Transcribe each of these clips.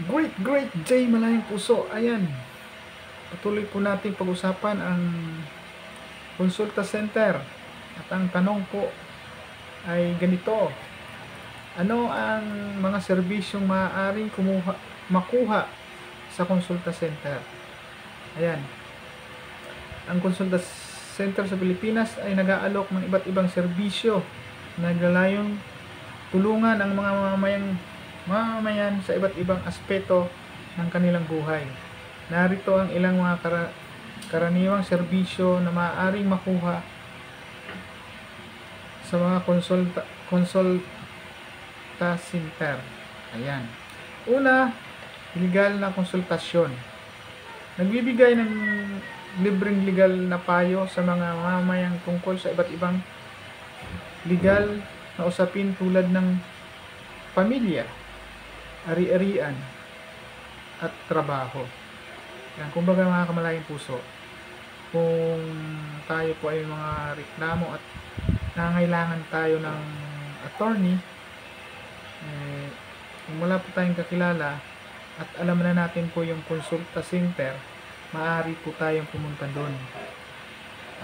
Great J Malayang Puso. Ayan, patuloy po natin pag-usapan ang Consulta Center. At ang tanong po ay ganito: ano ang mga serbisyong maaaring makuha sa Consulta Center? Ayan, ang Consulta Center sa Pilipinas ay nag-aalok ng iba't ibang serbisyo na naglalayong tulungan ang mga mamamayan sa iba't ibang aspeto ng kanilang buhay. Narito ang ilang mga karaniwang serbisyo na maaaring makuha sa mga konsulta center. Ayan. Una, legal na konsultasyon. Nagbibigay ng libreng legal na payo sa mga mamamayang tungkol sa iba't ibang legal na usapin tulad ng pamilya, ari-arian, at trabaho. Yan, kumbaga mga kamalayang puso, kung tayo po ay mga reklamo at nangailangan tayo ng attorney, kung wala po tayong kakilala at alam na natin po yung consulta center, maaari po tayong pumunta doon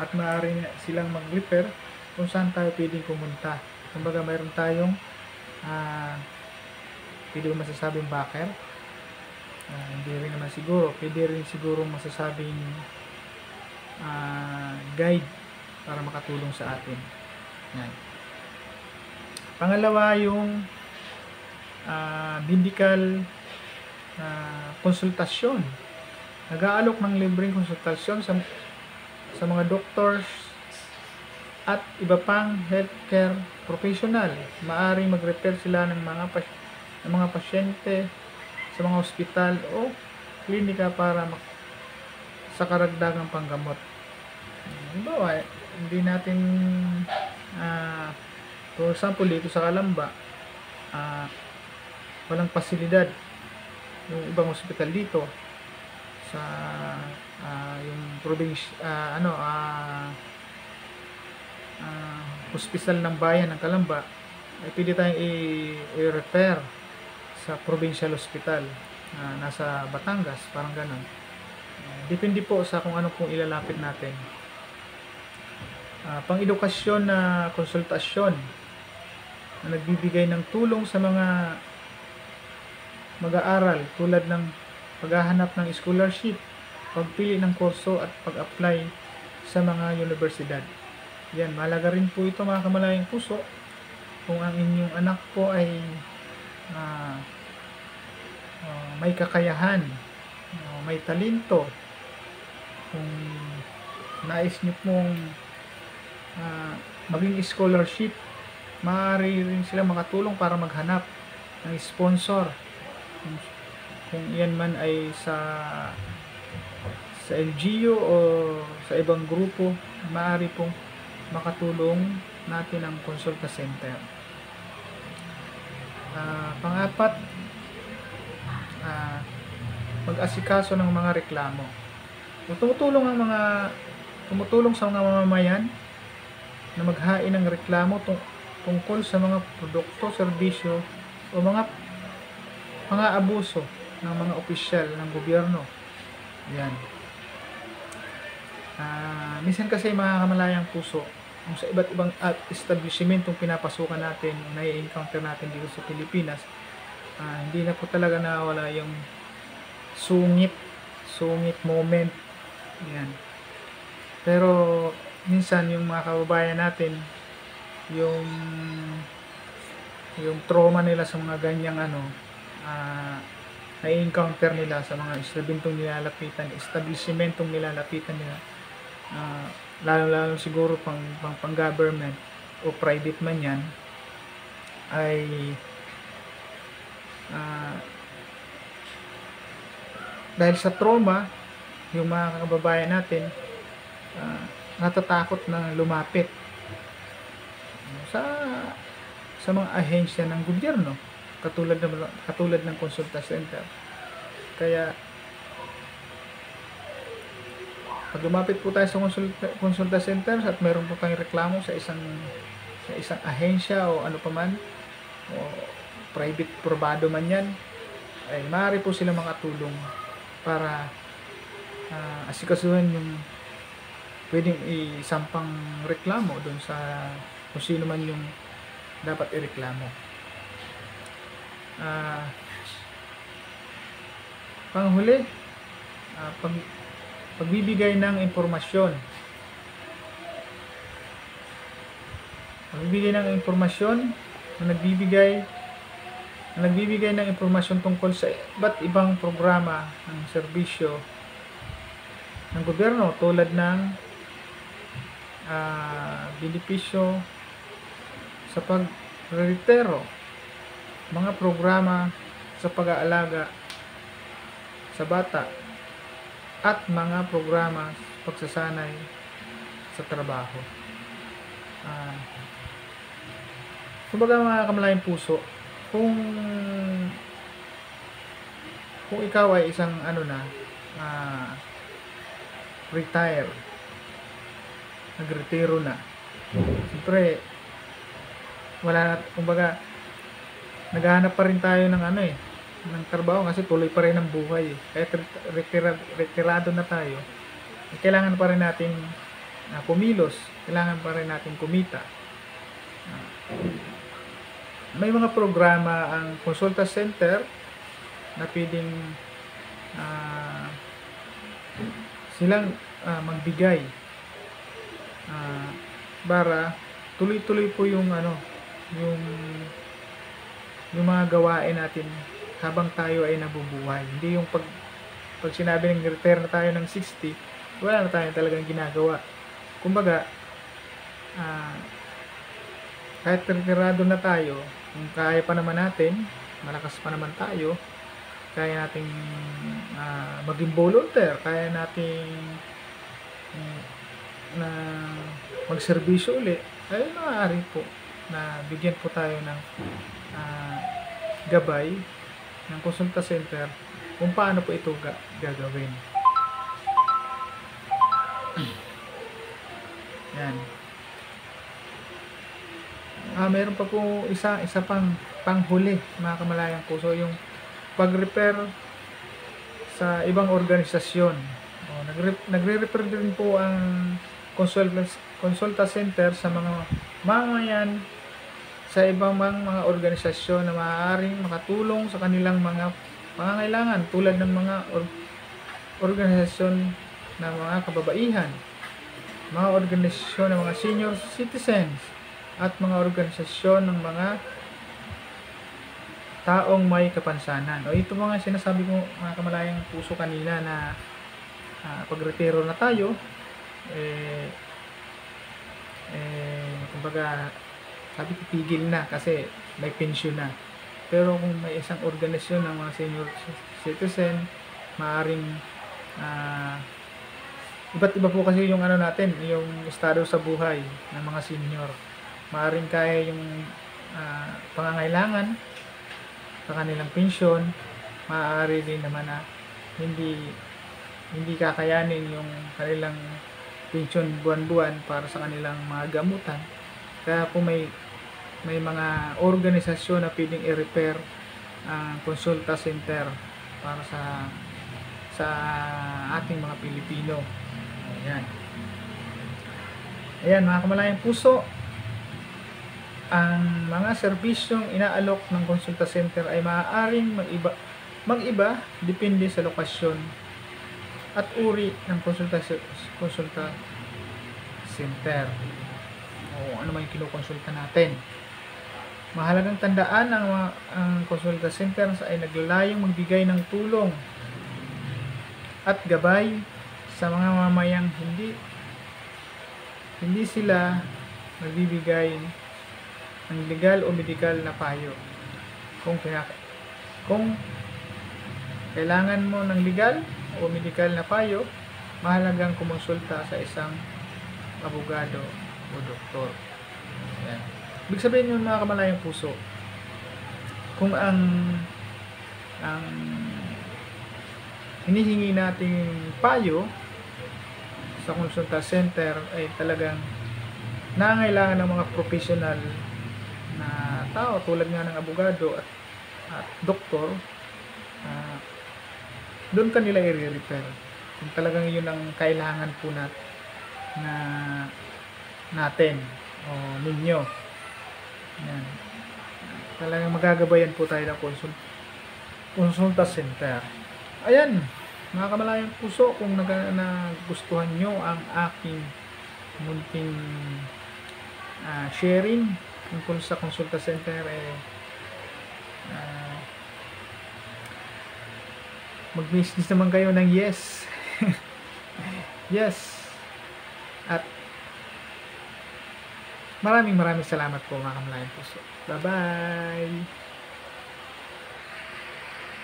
at maaari silang mag-refer kung saan tayo pwedeng pumunta. Kumbaga mayroon tayong pwede ba masasabing backer? Hindi rin naman siguro. Pwede rin siguro masasabing guide para makatulong sa atin. Yan. Pangalawa, yung medical konsultasyon. Nag-aalok ng libreng konsultasyon sa mga doctors at iba pang healthcare professional. Maaring mag-refer sila ng mga pasyente sa mga ospital o klinika para sa karagdagang panggamot. Halimbawa, hindi natin for example dito sa Calamba, walang pasilidad yung ibang ospital dito sa yung probinsya hospital ng bayan ng Calamba, ay pwede tayong i-refer sa provincial hospital nasa Batangas, parang ganun. Depende po sa kung ano pong ilalapit natin. Pang-edukasyon na konsultasyon na nagbibigay ng tulong sa mga mag-aaral tulad ng paghahanap ng scholarship, pagpili ng kurso at pag-apply sa mga universidad. Yan, mahalaga rin po ito mga kamalayang puso kung ang inyong anak po ay may kakayahan, may talento, kung nais nyo pong maging scholarship, maaari rin sila makatulong para maghanap ng sponsor. Kung iyan man ay sa LGU o sa ibang grupo, maaari pong makatulong natin ang consulta center. Pang-apat, mag-asikaso ng mga reklamo. Tumutulong sa mga mamamayan na maghain ng reklamo tungkol sa mga produkto, serbisyo o mga abuso ng mga opisyal ng gobyerno. Yan. Minsan kasi mga kamalayang puso, kung sa iba't ibang establishmentong pinapasukan natin, nai-encounter natin dito sa Pilipinas, hindi na po talaga nawala yung sungit moment. Yan. Pero minsan yung mga kababayan natin, yung trauma nila sa mga ganyang nai-encounter nila sa mga establishmentong nilalapitan nila, lalo siguro pang government o private man yan, ay dahil sa trauma, yung mga kababayan natin natatakot na lumapit sa mga ahensya ng gobyerno katulad ng consulta center. Kaya pag lumapit po tayo sa consulta center at meron po tayong reklamo sa isang ahensya o ano pa man, o private probado man yan, ay maaari po sila makatulong para asikasuhin yung pwedeng isampang reklamo doon sa kung sino man yung dapat ireklamo. Panghuli, pagbibigay ng impormasyon. Pagbibigay ng impormasyon na nagbibigay ng impormasyon tungkol sa iba't ibang programa ng serbisyo ng gobyerno tulad ng benepisyo sa pagretiro, mga programa sa pag-aalaga sa bata, at mga programa sa pagsasanay sa trabaho. Kumbaga mga kamalayang puso, kung ikaw ay isang retire, nagretiro na, siyempre wala na, kumbaga naghahanap pa rin tayo ng ng trabaho kasi tuloy pa rin ang buhay kahit retirado na tayo, kailangan pa rin natin kumilos, kailangan pa rin natin kumita. May mga programa ang Consulta Center na pwedeng silang magbigay para tuloy-tuloy po yung mga gawain natin habang tayo ay nabubuhay. Hindi yung pag sinabi ng retire na tayo ng 60, wala na tayo talagang ginagawa. Kumbaga, kahit retirado na tayo, kung kaya pa naman natin, malakas pa naman tayo, kaya nating maging volunteer, kaya nating na magserbisyo ulit, ay maaari po na bigyan po tayo ng gabay ng Consulta Center kung paano po ito gagawin. Yan. Meron pa po isa pang panghuli mga kamalayang puso, yung pag-refer sa ibang organisasyon. Nagre-refer din po ang Consulta Center sa mga mamayan sa ibang mga organisasyon na maaaring makatulong sa kanilang mga pangangailangan, tulad ng mga organisasyon ng mga kababaihan, mga organisasyon ng mga senior citizens, at mga organisasyon ng mga taong may kapansanan. Ito mga sinasabi ko mga kamalayang puso kanina na pagretiro na tayo, kumbaga sabi ko tigil na kasi may pensyon na. Pero kung may isang organisasyon ng mga senior citizen, maaring iba't iba po kasi yung natin, yung estado sa buhay ng mga senior. Maaring kaya yung pangangailangan sa kanilang pensyon, maaari din naman na hindi kakayanin yung kanilang pensyon buwan-buwan para sa kanilang mga gamutan. Kaya po may mga organisasyon na pwedeng i-refer ang Consulta Center para sa ating mga Pilipino. Ayan mga kamalayang puso, ang mga serbisyong inaalok ng Consulta Center ay maaaring mag-iba depende sa lokasyon at uri ng Consulta Center o ano man yung kinukonsulta natin. Mahalagang tandaan ang Consulta Center ay naglalayong magbigay ng tulong at gabay sa mga mamayang hindi sila magbibigay ng legal o medical na payo. Kung kailangan mo ng legal o medical na payo, mahalagang kumonsulta sa isang abogado o doktor. Yan. Ibig sabihin yun mga kamalayang puso, kung ang hinihingi nating payo sa Consulta Center ay talagang nangangailangan ng mga professional na tao tulad nga ng abogado at doktor, doon kanila i-repair. Kung talagang yun ang kailangan po na natin o ninyo. Yan. Talagang magagabayan po tayo ng konsulta center. Ayan, mga kamalayang puso, kung nagustuhan nyo ang aking munting sharing tungkol sa konsulta center, mag-message naman kayo ng yes. Yes. At maraming salamat po, mga kamalayang puso. Bye-bye.